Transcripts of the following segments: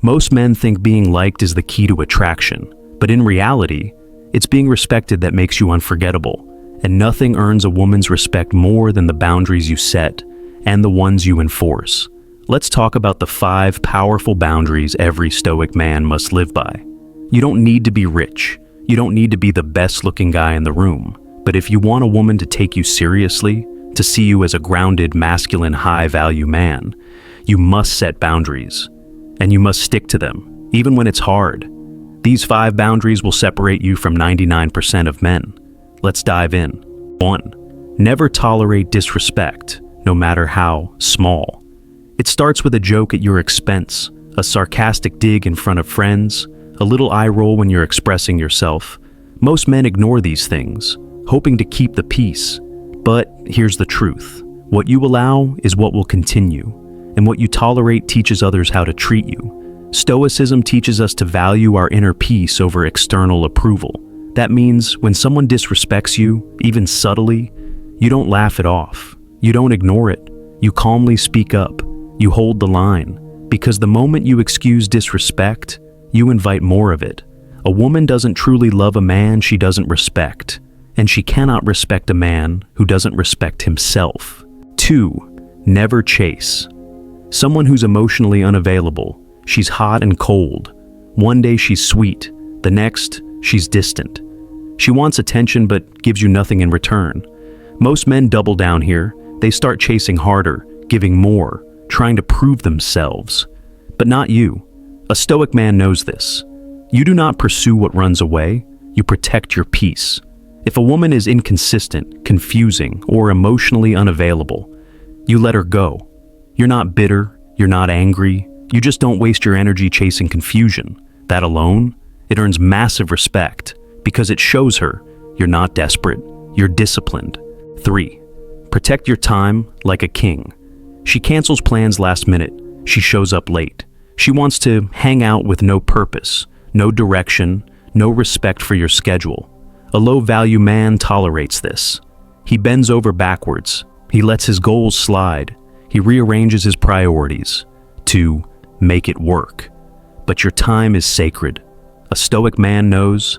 Most men think being liked is the key to attraction, but in reality, it's being respected that makes you unforgettable, and nothing earns a woman's respect more than the boundaries you set and the ones you enforce. Let's talk about the 5 powerful boundaries every Stoic man must live by. You don't need to be rich. You don't need to be the best-looking guy in the room. But if you want a woman to take you seriously, to see you as a grounded, masculine, high-value man, you must set boundaries. And you must stick to them, even when it's hard. These 5 boundaries will separate you from 99% of men. Let's dive in. 1. Never tolerate disrespect, no matter how small. It starts with a joke at your expense, a sarcastic dig in front of friends, a little eye roll when you're expressing yourself. Most men ignore these things, hoping to keep the peace. But here's the truth. What you allow is what will continue, and what you tolerate teaches others how to treat you. Stoicism teaches us to value our inner peace over external approval. That means when someone disrespects you, even subtly, you don't laugh it off. You don't ignore it. You calmly speak up. You hold the line. Because the moment you excuse disrespect, you invite more of it. A woman doesn't truly love a man she doesn't respect, and she cannot respect a man who doesn't respect himself. 2. Never chase. Someone who's emotionally unavailable. She's hot and cold. One day she's sweet, the next she's distant. She wants attention but gives you nothing in return. Most men double down here. They start chasing harder, giving more, trying to prove themselves. But not you. A Stoic man knows this. You do not pursue what runs away, you protect your peace. If a woman is inconsistent, confusing, or emotionally unavailable, you let her go. You're not bitter, you're not angry, you just don't waste your energy chasing confusion. That alone, it earns massive respect because it shows her you're not desperate, you're disciplined. 3. Protect your time like a king. She cancels plans last minute. She shows up late. She wants to hang out with no purpose, no direction, no respect for your schedule. A low-value man tolerates this. He bends over backwards. He lets his goals slide. He rearranges his priorities to make it work. But your time is sacred. A Stoic man knows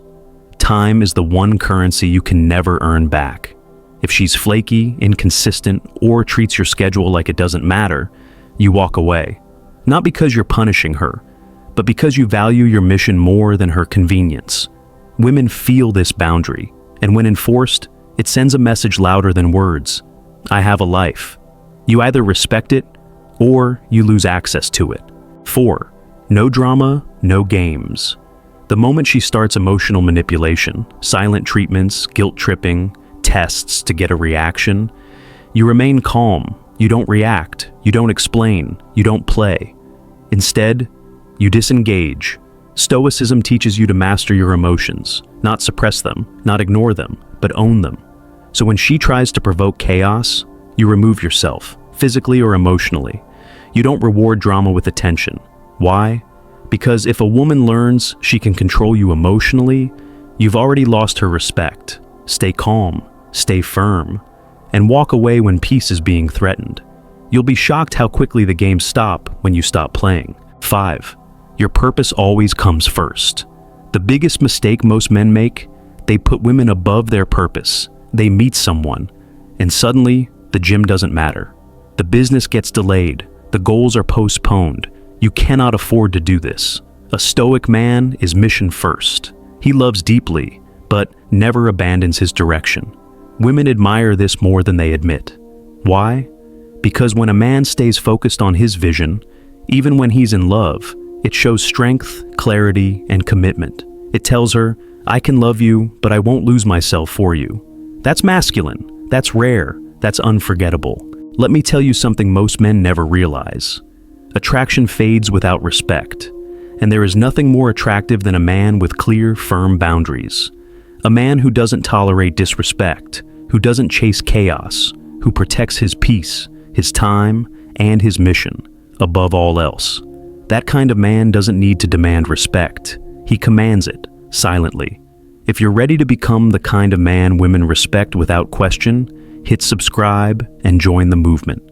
time is the one currency you can never earn back. If she's flaky, inconsistent, or treats your schedule like it doesn't matter, you walk away. Not because you're punishing her, but because you value your mission more than her convenience. Women feel this boundary, and when enforced, it sends a message louder than words. I have a life. You either respect it, or you lose access to it. 4. No drama, no games. The moment she starts emotional manipulation, silent treatments, guilt-tripping, tests to get a reaction, you remain calm. You don't react. You don't explain. You don't play. Instead, you disengage. Stoicism teaches you to master your emotions, not suppress them, not ignore them, but own them. So when she tries to provoke chaos, you remove yourself, physically or emotionally. You don't reward drama with attention. Why? Because if a woman learns she can control you emotionally, you've already lost her respect. Stay calm, stay firm, and walk away when peace is being threatened. You'll be shocked how quickly the games stop when you stop playing. 5. Your purpose always comes first. The biggest mistake most men make, they put women above their purpose. They meet someone, and suddenly, the gym doesn't matter. The business gets delayed. The goals are postponed. You cannot afford to do this. A Stoic man is mission first. He loves deeply, but never abandons his direction. Women admire this more than they admit. Why? Because when a man stays focused on his vision, even when he's in love, it shows strength, clarity, and commitment. It tells her, I can love you, but I won't lose myself for you. That's masculine. That's rare. That's unforgettable. Let me tell you something most men never realize. Attraction fades without respect, and there is nothing more attractive than a man with clear, firm boundaries. A man who doesn't tolerate disrespect, who doesn't chase chaos, who protects his peace, his time, and his mission, above all else. That kind of man doesn't need to demand respect. He commands it, silently. If you're ready to become the kind of man women respect without question, hit subscribe and join the movement.